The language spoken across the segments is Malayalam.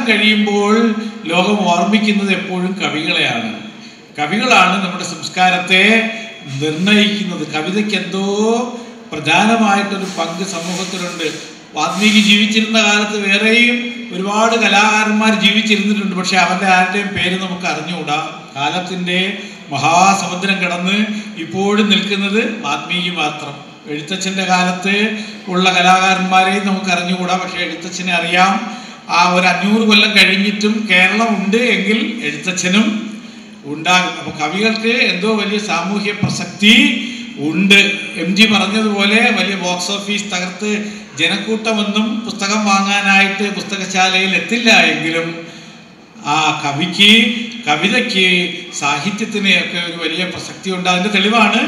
കഴിയുമ്പോൾ ലോകം ഓർമ്മിക്കുന്നത് എപ്പോഴും കവികളെയാണ്. കവികളാണ് നമ്മുടെ സംസ്കാരത്തെ നിർണയിക്കുന്നത്. കവിതയ്ക്ക് എന്തോ പ്രധാനമായിട്ടൊരു പങ്ക് സമൂഹത്തിലുണ്ട്. വാൽമീകി ജീവിച്ചിരുന്ന കാലത്ത് വേറെയും ഒരുപാട് കലാകാരന്മാർ ജീവിച്ചിരുന്നിട്ടുണ്ട്. പക്ഷെ അവരുടെ ആരുടെയും പേര് നമുക്ക് അറിഞ്ഞുകൂടാ. കാലത്തിൻ്റെ മഹാസമുദ്രം കടന്ന് ഇപ്പോഴും നിൽക്കുന്നത് വാൽമീകി മാത്രം. എഴുത്തച്ഛൻ്റെ കാലത്ത് ഉള്ള കലാകാരന്മാരെയും നമുക്ക് അറിഞ്ഞുകൂടാ. പക്ഷെ എഴുത്തച്ഛനെ അറിയാം. ആ ഒരു 500 കൊല്ലം കഴിഞ്ഞിട്ടും കേരളം ഉണ്ട് എങ്കിൽ എഴുത്തച്ഛനും ഉണ്ടാകും. അപ്പോൾ കവികൾക്ക് എന്തോ വലിയ സാമൂഹ്യ പ്രസക്തി ഉണ്ട്. MG പറഞ്ഞതുപോലെ വലിയ ബോക്സ് ഓഫീസ് തകർത്ത് ജനക്കൂട്ടമൊന്നും പുസ്തകം വാങ്ങാനായിട്ട് പുസ്തകശാലയിൽ എത്തില്ല എങ്കിലും ആ കവിതയ്ക്ക് സാഹിത്യത്തിനെയൊക്കെ ഒരു വലിയ പ്രസക്തി ഉണ്ട്. അതിൻ്റെ തെളിവാണ്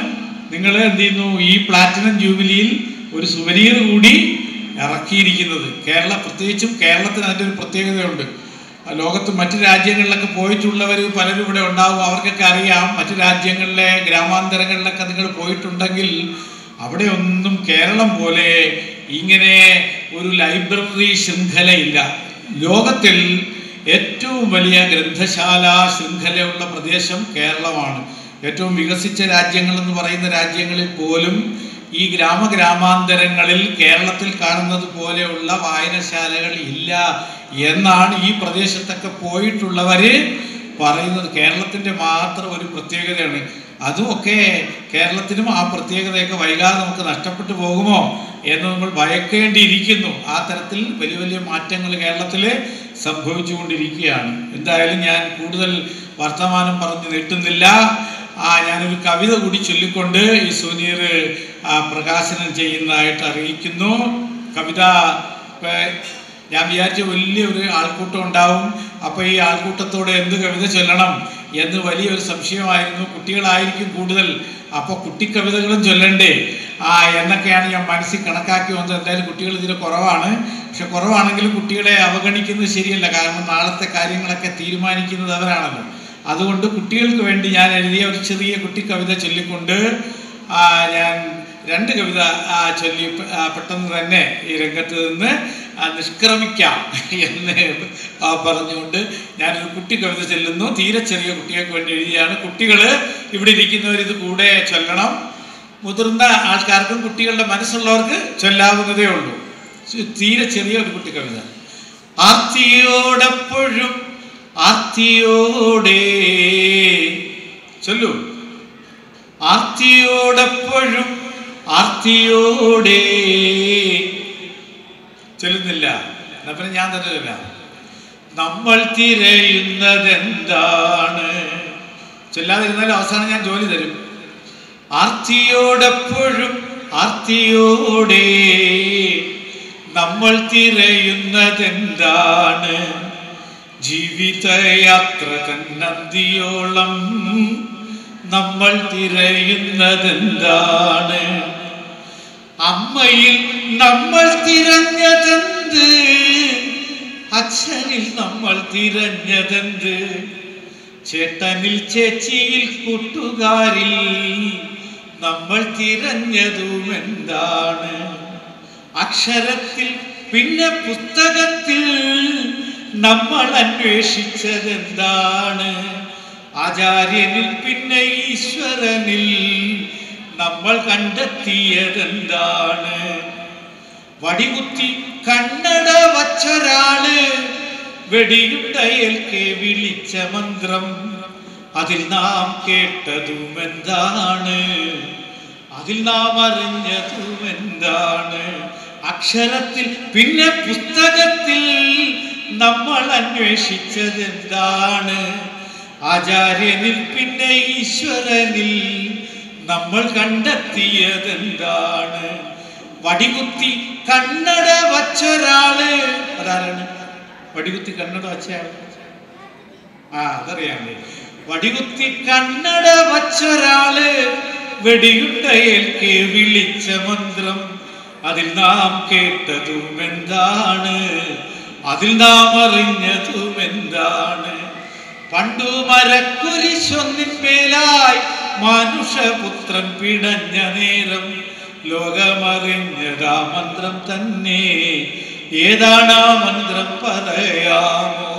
നിങ്ങൾ എന്ത് ചെയ്യുന്നു, ഈ പ്ലാറ്റിനം ജൂബിലിയിൽ ഒരു സുവനീർ കൂടി ഇറക്കിയിരിക്കുന്നത്. പ്രത്യേകിച്ചും കേരളത്തിന് അതിൻ്റെ ഒരു പ്രത്യേകതയുണ്ട്. ലോകത്ത് മറ്റു രാജ്യങ്ങളിലൊക്കെ പോയിട്ടുള്ളവർ പലരും ഇവിടെ ഉണ്ടാവും. അവർക്കൊക്കെ അറിയാം. മറ്റു രാജ്യങ്ങളിലെ ഗ്രാമാന്തരങ്ങളിലൊക്കെ നിങ്ങൾ പോയിട്ടുണ്ടെങ്കിൽ അവിടെ ഒന്നും കേരളം പോലെ ഇങ്ങനെ ഒരു ലൈബ്രറി ശൃംഖലയില്ല. ലോകത്തിൽ ഏറ്റവും വലിയ ഗ്രന്ഥശാല ശൃംഖലയുള്ള പ്രദേശം കേരളമാണ്. ഏറ്റവും വികസിച്ച രാജ്യങ്ങളെന്ന് പറയുന്ന രാജ്യങ്ങളിൽ പോലും ഈ ഗ്രാമാന്തരങ്ങളിൽ കേരളത്തിൽ കാണുന്നത് പോലെയുള്ള വായനശാലകൾ ഇല്ല എന്നാണ് ഈ പ്രദേശത്തൊക്കെ പോയിട്ടുള്ളവർ പറയുന്നത്. കേരളത്തിൻ്റെ മാത്രം ഒരു പ്രത്യേകതയാണ്. അതുമൊക്കെ കേരളത്തിനും ആ പ്രത്യേകതയൊക്കെ വൈകാതെ നമുക്ക് നഷ്ടപ്പെട്ടു പോകുമോ എന്ന് നമ്മൾ ഭയക്കേണ്ടിയിരിക്കുന്നു. ആ തരത്തിൽ വലിയ വലിയ മാറ്റങ്ങൾ കേരളത്തിൽ സംഭവിച്ചുകൊണ്ടിരിക്കുകയാണ്. എന്തായാലും ഞാൻ കൂടുതൽ വർത്തമാനം പറഞ്ഞ് നീട്ടുന്നില്ല. ഞാനൊരു കവിത കൂടി ചൊല്ലിക്കൊണ്ട് ഈ സുവനീർ പ്രകാശനം ചെയ്യുന്നതായിട്ട് അറിയിക്കുന്നു. കവിത ഞാൻ വിചാരിച്ച വലിയൊരു ആൾക്കൂട്ടം ഉണ്ടാവും. അപ്പോൾ ഈ ആൾക്കൂട്ടത്തോടെ എന്ത് കവിത ചൊല്ലണം എന്ന് വലിയൊരു സംശയമായിരുന്നു. കുട്ടികളായിരിക്കും കൂടുതൽ, അപ്പോൾ കുട്ടിക്കവിതകളും ചൊല്ലണ്ടേ എന്നൊക്കെയാണ് ഞാൻ മനസ്സിൽ കണക്കാക്കി വന്നത്. എന്തായാലും കുട്ടികൾ ഇതിൽ കുറവാണ്. പക്ഷെ കുറവാണെങ്കിലും കുട്ടികളെ അവഗണിക്കുന്നത് ശരിയല്ല. കാരണം നാളത്തെ കാര്യങ്ങളൊക്കെ തീരുമാനിക്കുന്നത് അവരാണല്ലോ. അതുകൊണ്ട് കുട്ടികൾക്ക് വേണ്ടി ഞാൻ എഴുതിയ ഒരു ചെറിയ കുട്ടിക്കവിത ചൊല്ലിക്കൊണ്ട് ഞാൻ 2 കവിത ചൊല്ലി പെട്ടെന്ന് തന്നെ ഈ രംഗത്ത് നിന്ന് നിഷ്ക്രമിക്കാം എന്ന് പറഞ്ഞുകൊണ്ട് ഞാനൊരു കുട്ടിക്കവിത ചൊല്ലുന്നു. തീരെ ചെറിയ കുട്ടികൾക്ക് വേണ്ടി എഴുതിയാണ്. കുട്ടികൾ ഇവിടെ ഇരിക്കുന്നവരിത് കൂടെ ചൊല്ലണം. മുതിർന്ന ആൾക്കാർക്കും കുട്ടികളുടെ മനസ്സുള്ളവർക്ക് ചൊല്ലാവുന്നതേ ഉള്ളൂ. തീരെ ചെറിയ ഒരു കുട്ടിക്കവിത. ആർത്തിയോടെപ്പോഴും ആർത്തിയോടെ ചൊല്ലു. ആർത്തിയോടെപ്പോഴും ആർത്തിയോടെ ചൊല്ലുന്നില്ല. എന്നാ പിന്നെ ഞാൻ തന്നെ ചൊല്ലാം. നമ്മൾ തിരയുന്നത് എന്താണ്? ചൊല്ലാതിരുന്നാൽ അവസാനം ഞാൻ ജോലി തരും. ആർത്തിയോടെപ്പോഴും ആർത്തിയോടെ നമ്മൾ തിരയുന്നത് എന്താണ്? ജീവിതയാത്ര തന്നന്തിയോളം നമ്മൾ തിരയുന്നതെന്താണ്? അമ്മയിൽ നമ്മൾ തിരഞ്ഞതെന്ത്? അച്ഛനിൽ നമ്മൾ തിരഞ്ഞതെന്ത്? ചേട്ടനിൽ ചേച്ചിയിൽ കൂട്ടുകാരിൽ നമ്മൾ തിരഞ്ഞതുമെന്താണ്? അക്ഷരത്തിൽ പിന്നെ പുസ്തകത്തിൽ നമ്മൾ അന്വേഷിച്ചതെന്താണ്? ആചാര്യനിൽ പിന്നെ ഈശ്വരനിൽ നമ്മൾ കണ്ടെത്തിയതെന്താണ്? വടികുത്തി കണ്ണട വച്ചൊരാള് വെടിയുണ്ടയൽക്കെ വിളിച്ച മന്ത്രം അതിൽ നാം കേട്ടതുമെന്താണ്? അതിൽ നാം അറിഞ്ഞതുമെന്താണ്? അക്ഷരത്തിൽ പിന്നെ പുസ്തകത്തിൽ നമ്മൾ അന്വേഷിച്ചതെന്താണ്? ആചാര്യനിൽ പിന്നെ ഈശ്വരനിൽ നമ്മൾ കണ്ടെത്തിയതെന്താണ്? വടികുത്തി കണ്ണട വച്ചൊരാള് അതാരാണ്? വടികുത്തി കണ്ണട വച്ചയാൾ അതറിയാമേ. വടികുത്തി കണ്ണട വച്ചൊരാള് വെടിയുണ്ടയൽക്കെ വിളിച്ച മന്ത്രം അതിൽ നാം കേട്ടതുമെന്താണ്? അതിൽ നാം അറിഞ്ഞതുമെന്താണ്? പണ്ടു മരക്കുരിശൊന്നിന്മേലായി മനുഷ്യപുത്രൻ പിടഞ്ഞ നേരം ലോകമറിഞ്ഞതാ മന്ത്രം തന്നെ. ഏതാണ് ആ മന്ത്രം പറയാമോ?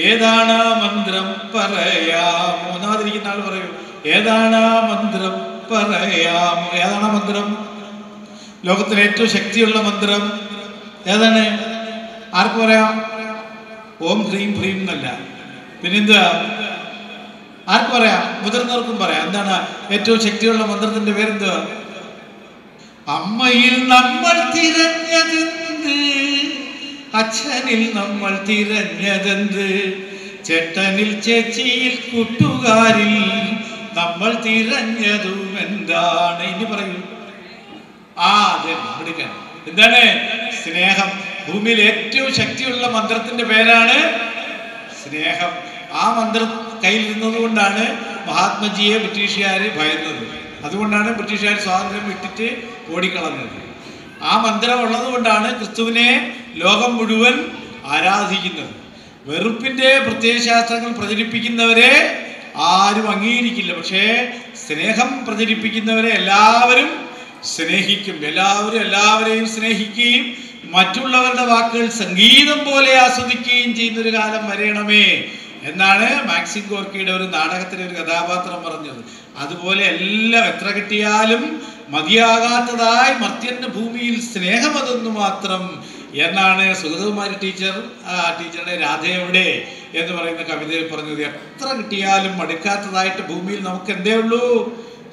ഏതാണ് ആ മന്ത്രം പറയാമോ? ഒന്നാമതിരിക്കുന്ന ആൾ പറയൂ, ഏതാണ് ആ മന്ത്രം പറയാമോ? ഏതാണ് ആ മന്ത്രം? ലോകത്തിലെ ഏറ്റവും ശക്തിയുള്ള മന്ത്രം ഏതാണ്? ആർക്ക് പറയാം? ഓം ഹ്രീം ഹ്രീം എന്നല്ല, പിന്നെന്താ? ആർക്ക് പറയാം? മുതിർന്നവർക്കും പറയാം. എന്താണ് ഏറ്റവും ശക്തിയുള്ള മന്ത്രത്തിന്റെ പേരെന്തുവാ? അമ്മയിൽ നമ്മൾ തിരഞ്ഞതെന്ത്, അച്ഛനിൽ നമ്മൾ തിരഞ്ഞതെന്ത്, ചേട്ടനിൽ ചേച്ചിയിൽ കൂട്ടുകാരിൽ നമ്മൾ തിരഞ്ഞതും എന്താണ്? ഇനി പറയൂ. അതെ, എടുക്കാൻ. എന്താണ്? സ്നേഹം. ഭൂമിയിൽ ഏറ്റവും ശക്തിയുള്ള മന്ത്രത്തിന്റെ പേരാണ് സ്നേഹം. ആ മന്ത്രം കയ്യിലിരുന്നത് കൊണ്ടാണ് മഹാത്മജിയെ ബ്രിട്ടീഷുകാര് ഭയന്നത്. അതുകൊണ്ടാണ് ബ്രിട്ടീഷുകാർ സ്വാതന്ത്ര്യം വിട്ടിട്ട് ഓടിക്കളഞ്ഞത്. ആ മന്ത്രം ഉള്ളത് കൊണ്ടാണ് ക്രിസ്തുവിനെ ലോകം മുഴുവൻ ആരാധിക്കുന്നത്. വെറുപ്പിന്റെ പ്രത്യയശാസ്ത്രങ്ങൾ പ്രചരിപ്പിക്കുന്നവരെ ആരും അംഗീകരിക്കില്ല. പക്ഷേ സ്നേഹം പ്രചരിപ്പിക്കുന്നവരെ എല്ലാവരും സ്നേഹിക്കും. എല്ലാവരെയും സ്നേഹിക്കുകയും മറ്റുള്ളവരുടെ വാക്കുകൾ സംഗീതം പോലെ ആസ്വദിക്കുകയും ചെയ്യുന്നൊരു കാലം വരയണമേ എന്നാണ് മാക്സിം ഗോർക്കിയുടെ ഒരു നാടകത്തിലെ ഒരു കഥാപാത്രം പറഞ്ഞത്. അതുപോലെ എല്ലാം എത്ര കിട്ടിയാലും മതിയാകാത്തതായി മർത്യന്റെ ഭൂമിയിൽ സ്നേഹമതൊന്നു മാത്രം എന്നാണ് സുഗതകുമാരി ടീച്ചറുടെ രാധയുടെ എന്ന് പറയുന്ന കവിതയിൽ പറഞ്ഞത്. എത്ര കിട്ടിയാലും മടുക്കാത്തതായിട്ട് ഭൂമിയിൽ നമുക്ക് എന്തേ ഉള്ളൂ?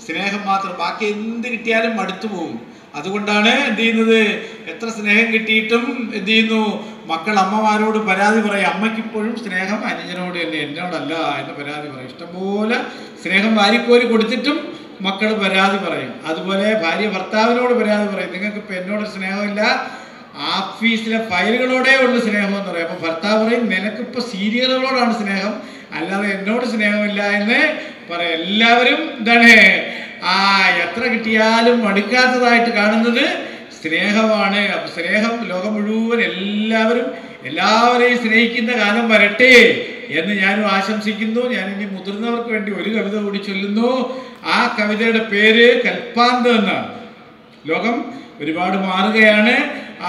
സ്നേഹം മാത്രം. ബാക്കി എന്ത് കിട്ടിയാലും മടുത്തു പോകും. അതുകൊണ്ടാണ് എന്ത് ചെയ്യുന്നത്? എത്ര സ്നേഹം കിട്ടിയിട്ടും എന്ത് ചെയ്യുന്നു? മക്കൾ അമ്മമാരോട് പരാതി പറയും. അമ്മയ്ക്കിപ്പോഴും സ്നേഹം അനുജനോട് തന്നെ, എന്നോടല്ല എന്ന് പരാതി പറയും. ഇഷ്ടംപോലെ സ്നേഹം വാരിക്കോരി കൊടുത്തിട്ടും മക്കൾ പരാതി പറയും. അതുപോലെ ഭാര്യ ഭർത്താവിനോട് പരാതി പറയും, നിങ്ങൾക്കിപ്പോൾ എന്നോട് സ്നേഹമില്ല, ഓഫീസിലെ ഫയലുകളോടെ ഉള്ള സ്നേഹം എന്ന് പറയും. അപ്പോൾ ഭർത്താവ് പറയും, നിനക്കിപ്പോൾ സീരിയലുകളോടാണ് സ്നേഹം, അല്ലാതെ എന്നോട് സ്നേഹമില്ല എന്ന് പറയാം. എല്ലാവരും എന്താണ് എത്ര കിട്ടിയാലും മടുക്കാത്തതായിട്ട് കാണുന്നത് സ്നേഹമാണ്. അപ്പൊ സ്നേഹം ലോകം മുഴുവൻ എല്ലാവരെയും സ്നേഹിക്കുന്ന കാലം വരട്ടെ എന്ന് ഞാനും ആശംസിക്കുന്നു. ഞാൻ ഇനി മുതിർന്നവർക്ക് വേണ്ടി ഒരു കവിത കൂടി ചൊല്ലുന്നു. ആ കവിതയുടെ പേര് കൽപ്പാന്തം എന്നാണ്. ലോകം ഒരുപാട് മാറുകയാണ്.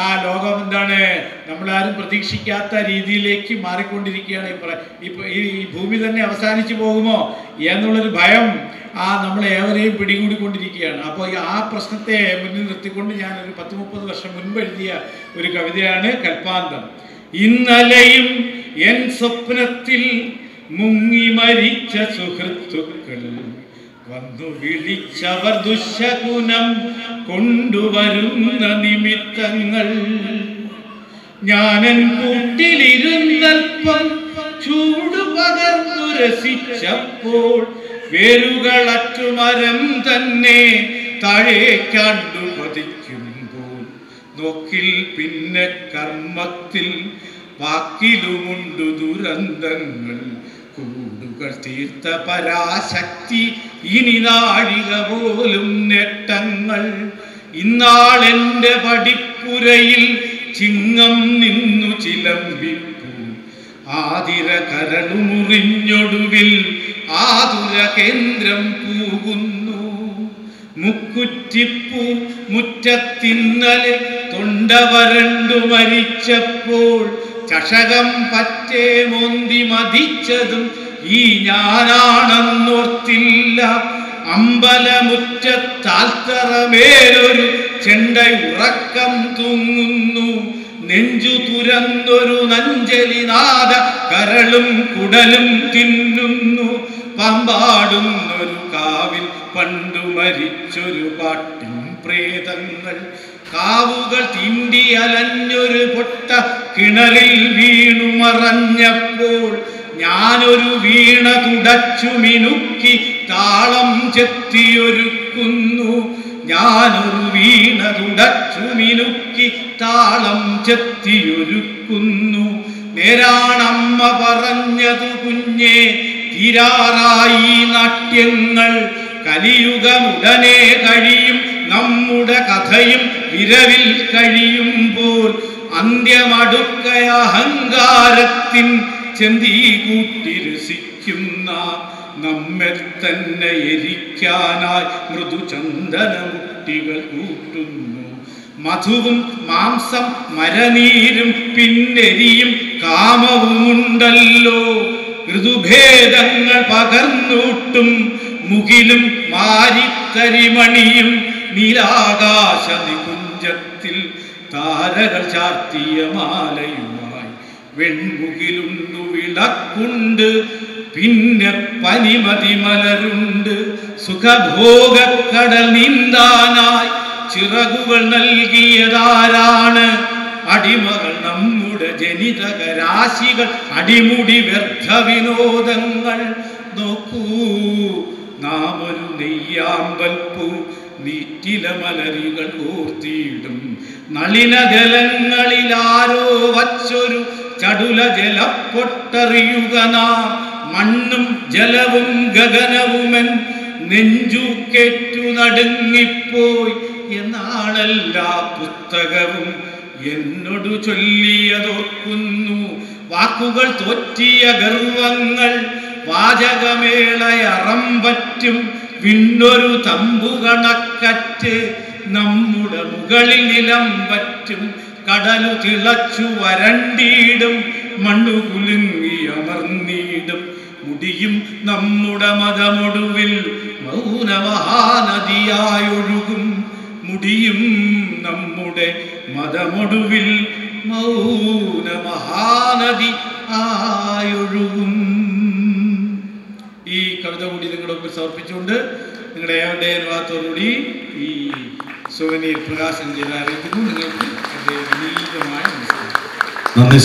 ആ ലോകം എന്താണ്, നമ്മളാരും പ്രതീക്ഷിക്കാത്ത രീതിയിലേക്ക് മാറിക്കൊണ്ടിരിക്കുകയാണ്. ഈ ഭൂമി തന്നെ അവസാനിച്ചു പോകുമോ എന്നുള്ളൊരു ഭയം നമ്മളെ ഏവരെയും പിടികൂടിക്കൊണ്ടിരിക്കുകയാണ്. അപ്പോൾ ആ പ്രശ്നത്തെ മുന്നിൽ നിർത്തിക്കൊണ്ട് ഞാൻ ഒരു 10-30 വർഷം മുൻപ് എഴുതിയ ഒരു കവിതയാണ് കൽപ്പാന്തം. ഇന്നലെയും എൻ സ്വപ്നത്തിൽ മുങ്ങി മരിച്ച സുഹൃത്തുക്കൾ വന്നു വിളിച്ചവർ ദുശകുനം കൊണ്ടുവരുന്ന നിമിത്തങ്ങൾ. ഞാനൻ കൂട്ടിലിരുന്നൽപ്പം ചൂട് പകർന്നു രസിച്ചപ്പോൾ വേരുകളറ്റു മരം തന്നെ താഴേക്കാണ്ടു പതിക്കുമ്പോൾ നോക്കിൽ പിന്നെ കർമ്മത്തിൽ വാക്കിലുമുണ്ടു ദുരന്തങ്ങൾ. കൂടുകൾ തീർത്ത പരാശക്തി ഇനി നാഴിക പോലും നേട്ടങ്ങൾ. ഇന്നാളെന്റെ പടിപ്പുരയിൽ ചിങ്ങം നിന്നു ചിലമ്പിപ്പൂ ആതിര കരളു മുറിഞ്ഞൊടുവിൽ ആതുര കേന്ദ്രം പൂകുന്നു. മുക്കുറ്റിപ്പൂ മുറ്റത്തിന്നലെ തൊണ്ട വരണ്ടു മരിച്ചപ്പോൾ ചഷകം പറ്റേ മോന്തി മതിച്ചതും ഈ ഞാനാണെന്നോർത്തില്ല. അമ്പലമുറ്റത്താൽത്തറമേലൊരു ചെണ്ട ഉറക്കം തൂങ്ങുന്നു. നെഞ്ചു തുരന്നൊരു നഞ്ചലിനാദ കരളും കുടലും തിന്നുന്നു. പമ്പാടുന്നൊരു കാവിൽ പണ്ടു മരിച്ചൊരു പാട്ടിൻ പ്രേതങ്ങൾ. കാവുകൾ തീണ്ടി അലഞ്ഞൊരു പൊട്ട കിണറിൽ വീണു മറഞ്ഞപ്പോൾ ഞാനൊരു വീണ തുടച്ചു മിനുക്കി താളം ചെത്തിയൊരുക്കുന്നു. ഞാനൊരു വീണ തുടച്ചു മിനുക്കി താളം ചെത്തിയൊരുക്കുന്നു. നേരാണമ്മ പറഞ്ഞതു കുഞ്ഞേ, തീരാറായി നാട്യങ്ങൾ. കലിയുഗമുടനെ കഴിയും, നമ്മുടെ കഥയും വിരവിൽ കഴിയുമ്പോൾ അന്ത്യമടുക്കയ അഹങ്കാരത്തിൻ ചെന്തി കൂട്ടി രസിക്കുന്ന നമ്മെ തന്നെ എരിക്കാനായി മൃദുചന്ദനമുട്ടികൾ കൂട്ടുന്നു. മധുവും മാംസം മരനീരും പിന്നെരിയും കാമവുമുണ്ടല്ലോ. ഋതുഭേദങ്ങൾ പകർന്നൂട്ടും മുകിലും മാരിത്തരിമണിയും നീലാകാശ നികുഞ്ചത്തിൽ താരകൾ ചാർത്തിയ മാലയുമായി വെൺമുകിലുണ്ടു വിളക്കുണ്ട്, പിന്നെ പനിമതി മലരുണ്ട്. സുഖഭോഗക്കടൽ നീന്താനായി ചിറകുകൾ നൽകിയതാരാണ്? അടിമകൾ നമ്മുടെ ജനിതക രാശികൾ, അടിമുടി വ്യർത്ഥ വിനോദങ്ങൾ. നോക്കൂ, നാം ഒരു നെയ്യാമ്പൽപ്പൂ നീറ്റില മലരുകൾ കോർത്തിയിടും. നളിനജലങ്ങളിലാരോ വച്ചൊരു ചടുല ജലപ്പൊട്ടറിയുക നാം. മണ്ണും ജലവും ഗഗനവുമൻ നെഞ്ചു കെറ്റു നടുങ്ങിപ്പോയി എന്നാണെല്ലാ പുസ്തകവും എന്നോട് ചൊല്ലിയതോർക്കുന്നു. വാക്കുകൾ തോറ്റിയ ഗർവങ്ങൾ വാചകമേളയറം പറ്റും. വിണ്ണൊരു തമ്പുകണക്കറ്റ് നമ്മുടെ മുകളിൽ നിലം പറ്റും. കടലു തിളച്ചു വരണ്ടിയിടും, മണ്ണു കുലുങ്ങി അമർന്നിടും. മുടിയും നമ്മുടെ മതമൊടുവിൽ മൗനമഹാനദിയായൊഴുകും. മുടിയും നമ്മുടെ മതമൊടുവിൽ മൗനമഹാനദി ആയൊഴുകും. ഈ കവിത കൂടി നിങ്ങളുടെ മുമ്പിൽ സമർപ്പിച്ചുകൊണ്ട് നിങ്ങളുടെ ഏവരുടെ അനുവാദത്തോടുകൂടി ഈ സുവനീർ പ്രകാശനം ചെയ്ത് അറിയിക്കുന്നു. നിങ്ങൾക്ക് എൻ്റെ വിനീതമായ നമസ്കാരം. നന്ദി.